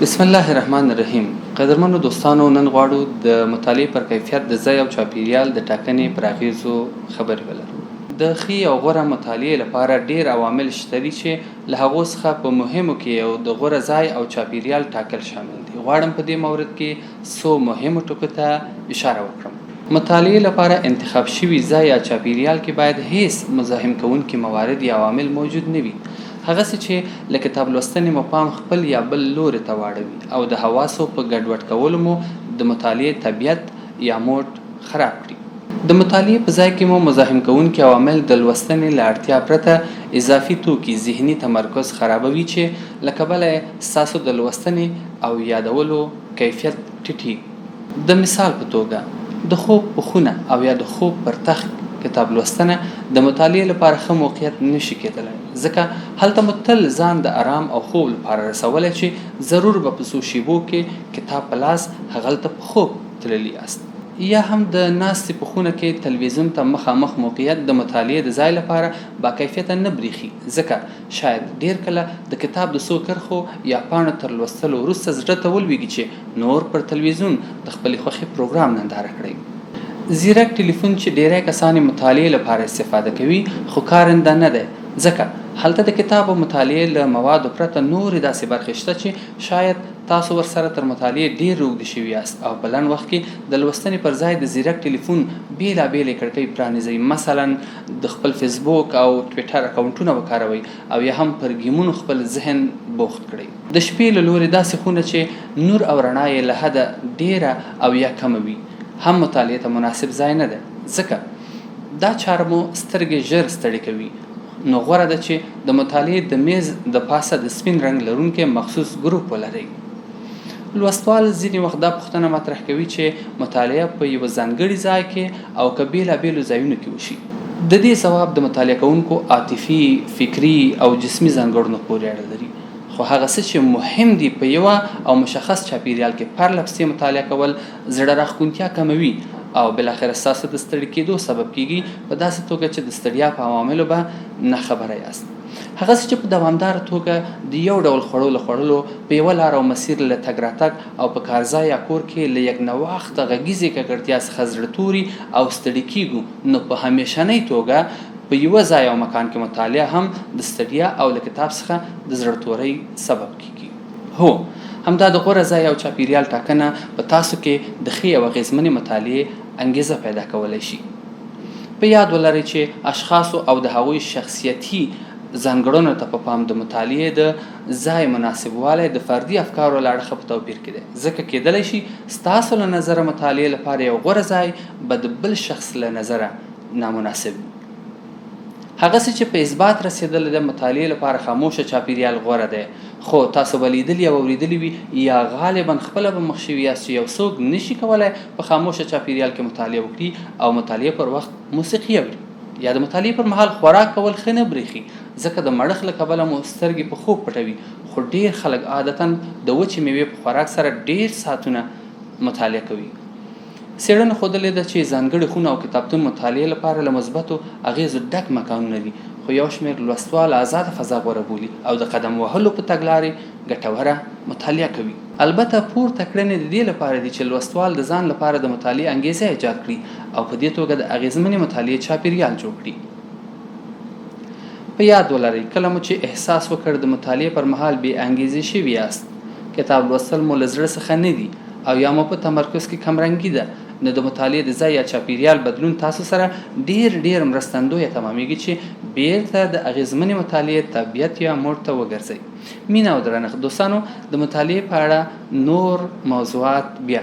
بسم الله الرحمن الرحیم. قدرمنو دوستانو، نن غواړو د مطالعې پر کیفیت د ځای او چاپیریال د ټاکنې پر اغیزو خبرې ولرو. د ښې او غوره مطالعې لپاره ډیر عوامل شته دي چې له هغو څخه په مهمو کې یو د غوره ځای او چاپیریال ټاکل شامل دي. غواړم په دې مورد کې څو مهمو ټکو ته اشاره وکړم. مطالعې لپاره انتخاب شوي ځای یا چاپیریال کې باید هیڅ مزاحم کوونکي موارد یا عوامل موجود نه وي. هغسې چې له کتاب لوستنې مو پام خپل یا بل لوري ته واړوي او د حواسو په ګډوډ کولو مو د مطالعې طبیعت یا موډ خراب کړي. د مطالعې په ځای کې مو مزاحم کوونکي عوامل د لوستنې له اړتیا پرته اضافي توکي ذهني تمرکز خرابوي چې له کبله ستاسو د لوستنې او یادولو کیفیت ټیټي. د مثال په توګه د خوب په خونه او یا د خوب پر تخت کتاب لوستنه د مطالعې لپاره ښه موقعیت نشي کېدلی، ځکه هلته مو تل ځان د آرام او خوب لپاره رسولی چې ضرور به په څو شیبو کې کتاب په لاس هغلته په خوب تللي یاست. یا هم د ناستې په خونه کې تلویزیون ته مخامخ موقعیت د مطالعې د ځای لپاره با کیفیته نه بریښي، ځکه شاید ډیر کله د کتاب د څو کرښو یا پاڼو تر لوستلو وروسته زړه ته ولویږي چې نور پر تلویزیون د خپلې خوښې پروګرام ننداره کړئ. زیرک ټلیفون چې ډیری کسان مطالعې لپاره استفاده کوي خو کارنده نه دی، ځکه هلته د کتاب او مطالعې له موادو پرته نورې داسې برخې شته چې شاید تاسو ورسره تر مطالعې ډیر اوږده شوي یاست او په لنډ وخت کې د لوستنې پر ځای د زیرک ټلیفون بیلابیلې کړکۍ پرانیزئ، مثلا د خپل فیسبوک او ټویټر اکاونټونه وکاروئ او یا هم پر ګیمونو خپل ذهن بوخت کړئ. د شپې له لورې داسې خونه چې نور او رڼا یې له حده ډیره او یا کمه وي هم مطالعې ته مناسب ځای نه ده، ځکه دا چاره مو سترګې ژر ستړې کوي. نو غوره ده چې د مطالعې د میز د پاسه د سپین رنګ لرونکي مخصوص ګروپ ولرئ. لوستوال ځینې وخت دا پوښتنه مطرح کوي چې مطالعه په یوه ځانګړي ځای کې او که بیلابیلو ځایونو کې وشي. د دې ځواب د مطالعه کوونکو عاطفي، فکري او جسمي ځانګړنو پورې اړه لري، خو هغه څه چې مهم دي په یوه او مشخص چاپیریال کې پرلپسې مطالعه کول زړه راښکونتیا کموي او بالاخره ستاسو د ستړي کېدو سبب کیږي، په داسې توګه چې د ستړیا په عواملو به نه خبره یاست. هغه څه چې په دوامداره توګه د یو ډول خوړو له خوړلو په یوه لار او مسیر له تګ راتګ او په کارځای یا کور کې له یکنواخته غږیزې ککړتیا څخه زړه توري او ستړي کیږو، نو په همیشنۍ توګه په یوه ځای او مکان کې مطالعه هم د ستړیا او له کتاب څخه د زړه تورۍ سبب کیږي. هو، همدا د غوره ځای او چاپیریال ټاکنه په تاسو کې د ښې او اغیزمنې مطالعې انګیزه پیدا کولی شي. په یاد ولرئ چې اشخاصو او د هغوی شخصیتي ځانګړنو ته په پام د مطالعې د ځای مناسبوالی د فردي افکارو له اړخه په توپیر کې دی، ځکه کیدلی شي ستاسو له نظره مطالعې لپاره یو غوره ځای به د بل شخص له نظره نامناسب وي. هغسې چې په اثبات رسېدل د مطالعې لپاره خاموشه چاپیریال غوره دی، خو تاسو به لیدلي او اورېدلي وي یا غالبا خپله به مخ شوي یاست چې یو څوک نشي کولی په خاموشه چاپیریال کې مطالعه وکړي او مطالعې پر وخت موسیقي اوري، یا د مطالعې پر مهال خوراک کول ښه نه بریښي، ځکه د مړښت له کبله مو سترګې په خوب پټوي. خو ډیر خلک عادتا د وچې میوې په خوراک سره ډیر ساعتونه مطالعه کوي. څېړنه ښودلې ده چې ځانګړې خونه او کتابتون مطالعې لپاره له مثبتو اغیزو ډک مکانونه دي، خو یو شمېر لوستوال آزاده فضا غوره بولي او د قدم وهلو په تګلارې ګټوره مطالعه کوي. البته پورته کړنې د دې لپاره دي چې لوستوال د ځان لپاره د مطالعې انګیزه ایجاد کړي او په دې توګه د اغیزمنې مطالعې چاپیریال جوړ کړي. په یاد ولرئ، کله مو چې احساس وکړ د مطالعې پر مهال بې انګیزې شوي یاست، کتاب لوستل مو له زړه څخه نه دي او یا مو په تمرکز کې کمرنګي ده، نو د مطالعې د ځای یا چاپیریال بدلون تاسو سره ډیر مرستندویه تمامیږي چې بیرته د اغیزمنې مطالعې طبیعت یا موډ ته وګرځئ. مینه او درنښت دوستانو، د مطالعې په اړه نور موضوعات بیا